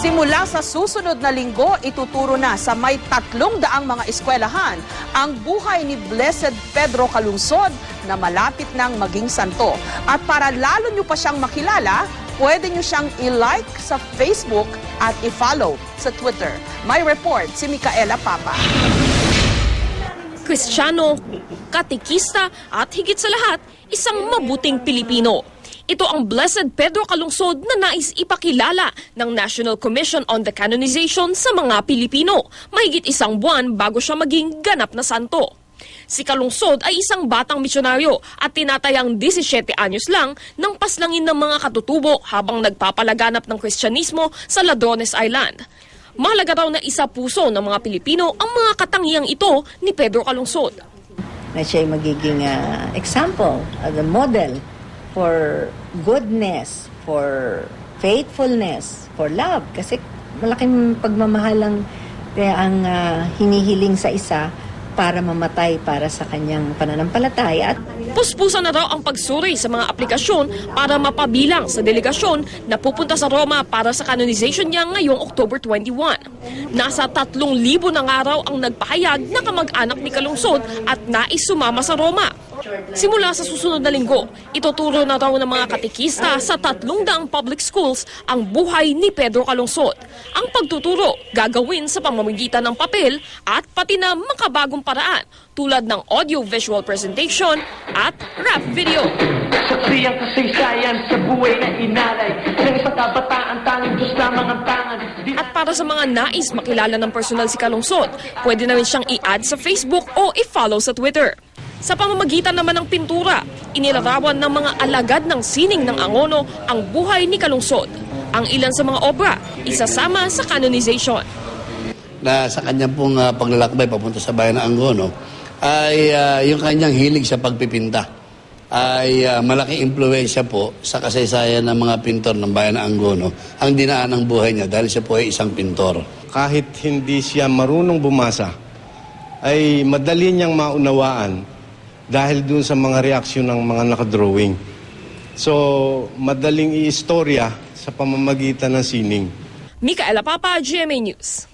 Simula sa susunod na linggo, ituturo na sa may 300 mga eskwelahan ang buhay ni Blessed Pedro Calungsod na malapit nang maging santo. At para lalo nyo pa siyang makilala, pwede nyo siyang i-like sa Facebook at i-follow sa Twitter. May report si Micaela Papa. Kristiyano, katekista at higit sa lahat, isang mabuting Pilipino. Ito ang Blessed Pedro Calungsod na nais ipakilala ng National Commission on the Canonization sa mga Pilipino, mahigit isang buwan bago siya maging ganap na santo. Si Calungsod ay isang batang misyonaryo at tinatayang 17 anyos lang nang paslangin ng mga katutubo habang nagpapalaganap ng Kristyanismo sa Ladrones Island. Mahalaga raw na isa puso ng mga Pilipino ang mga katangiang ito ni Pedro Calungsod. Na siya ay magiging example, the model for goodness, for faithfulness, for love. Kasi malaking pagmamahal ang hinihiling sa isa para mamatay para sa kanyang pananampalataya. Puspusan na raw ang pagsuri sa mga aplikasyon para mapabilang sa delegasyon na pupunta sa Roma para sa canonization niya ngayong October 21. Nasa 3,000 na nga raw ang nagpahayag na kamag-anak ni Calungsod at nais sumama sa Roma. Simula sa susunod na linggo, ituturo na raw ng mga katekista sa 300 public schools ang buhay ni Pedro Calungsod. Ang pagtuturo gagawin sa pamamagitan ng papel at pati na makabagong paraan tulad ng audio-visual presentation at rap video. Saksi ang kasaysayan sa buhay na inalay ng isang kabataan, tanging Diyos lamang ang tangan. At para sa mga nais makilala ng personal si Calungsod, pwede na rin siyang i-add sa Facebook o i-follow sa Twitter. Sa pamamagitan naman ng pintura, inilarawan ng mga alagad ng sining ng Angono ang buhay ni Calungsod. Ang ilan sa mga obra, isasama sa canonization. Na sa kanyang pong paglalakbay papunta sa bayan ng Angono, ay yung kanyang hilig sa pagpipinta ay malaking impluwensya po sa kasaysayan ng mga pintor ng bayan ng Angono ang dinaan ng buhay niya dahil siya po ay isang pintor. Kahit hindi siya marunong bumasa, ay madali niyang maunawaan dahil dun sa mga reaksyon ng mga nakadrawing. So, madaling i-istorya sa pamamagitan ng sining. Micaela Papa, GMA News.